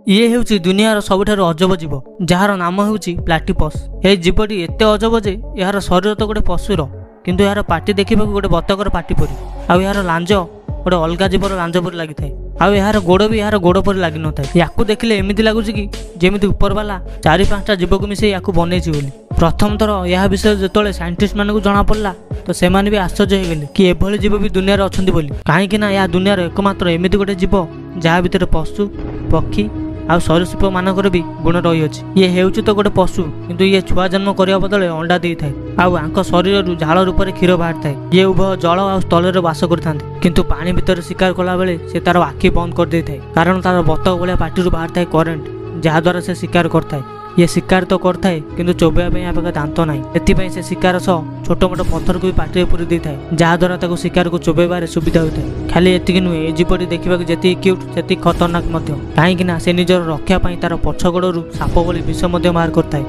ଇଏ ହେଉଛି ଦୁନିଆର ସବୁଠାରୁ ଅଜବ ଜୀବ, ଯାହାର ନାମ ହେଉଛି ପ୍ଲାଟିପସ୍। ଏହି ଜୀବଟି ଏତେ ଅଜବ ଯେ ଏହାର ଶରୀର ତ ଗୋଟେ ପଶୁର, କିନ୍ତୁ ଏହାର ପାଟି ଦେଖିବାକୁ ଗୋଟେ ବତକର ପାଟି ପରି, ଆଉ ଏହାର ଲାଞ୍ଜ ଗୋଟେ ଅଲଗା ଜୀବର ଲାଞ୍ଜ ପରି ଲାଗିଥାଏ, ଆଉ ଏହାର ଗୋଡ଼ ବି ଏହାର ଗୋଡ଼ ପରି ଲାଗିନଥାଏ। ୟାକୁ ଦେଖିଲେ ଏମିତି ଲାଗୁଛି କି ଯେମିତି ଉପରବାଲା 4-5ଟା ଜୀବକୁ ମିଶାଇ ୟାକୁ ବନେଇଛି ବୋଲି। ପ୍ରଥମ ଥର ଏହା ବିଷୟରେ ଯେତେବେଳେ ସାଇଣ୍ଟିଷ୍ଟ ମାନଙ୍କୁ ଜଣାପଡ଼ିଲା ତ ସେମାନେ ବି ଆଶ୍ଚର୍ଯ୍ୟ ହେଇଗଲେ କି ଏଭଳି ଜୀବ ବି ଦୁନିଆରେ ଅଛନ୍ତି ବୋଲି। କାହିଁକି ନା ଏହା ଦୁନିଆର ଏକମାତ୍ର ଏମିତି ଗୋଟେ ଜୀବ ଯାହା ଭିତରେ ପଶୁ, ପକ୍ଷୀ ଆଉ ସରୀସୃପ ମାନଙ୍କର ବି ଗୁଣ ରହିଅଛି। ଇଏ ହେଉଛି ତ ଗୋଟେ ପଶୁ, କିନ୍ତୁ ଇଏ ଛୁଆ ଜନ୍ମ କରିବା ବଦଳରେ ଅଣ୍ଡା ଦେଇଥାଏ, ଆଉ ଆଙ୍କ ଶରୀରରୁ ଝାଳ ରୂପରେ କ୍ଷୀର ବାହାରିଥାଏ। ଇଏ ଉଭୟ ଜଳ ଆଉ ସ୍ଥଳରେ ବାସ କରିଥାନ୍ତି, କିନ୍ତୁ ପାଣି ଭିତରେ ଶିକାର କଲାବେଳେ ସେ ତାର ଆଖି ବନ୍ଦ କରିଦେଇଥାଏ, କାରଣ ତାର ବତକ ଭଳିଆ ପାଟିରୁ ବାହାରିଥାଏ କରେଣ୍ଟ, ଯାହାଦ୍ୱାରା ସେ ଶିକାର କରିଥାଏ। ଇଏ ଶିକାର ତ କରିଥାଏ, କିନ୍ତୁ ଚୋବେଇବା ପାଇଁ ୟା ପାଖରେ ଦାନ୍ତ ନାହିଁ। ଏଥିପାଇଁ ସେ ଶିକାର ସହ ଛୋଟ ମୋଟ ପଥରକୁ ବି ପାଟିରେ ପୁରେଇ ଦେଇଥାଏ, ଯାହାଦ୍ୱାରା ତାକୁ ଶିକାରକୁ ଚୋବେଇବାରେ ସୁବିଧା ହୋଇଥାଏ। ଖାଲି ଏତିକି ନୁହେଁ, ଏ ଜୀବଟି ଦେଖିବାକୁ ଯେତିକି କ୍ୟୁଟ୍ ସେତିକି ଖତରନାକ ମଧ୍ୟ, କାହିଁକି ନା ସେ ନିଜର ରକ୍ଷା ପାଇଁ ତାର ପଛ ଗୋଡ଼ରୁ ସାପ ଭଳି ବିଷ ମଧ୍ୟ ବାହାର କରିଥାଏ।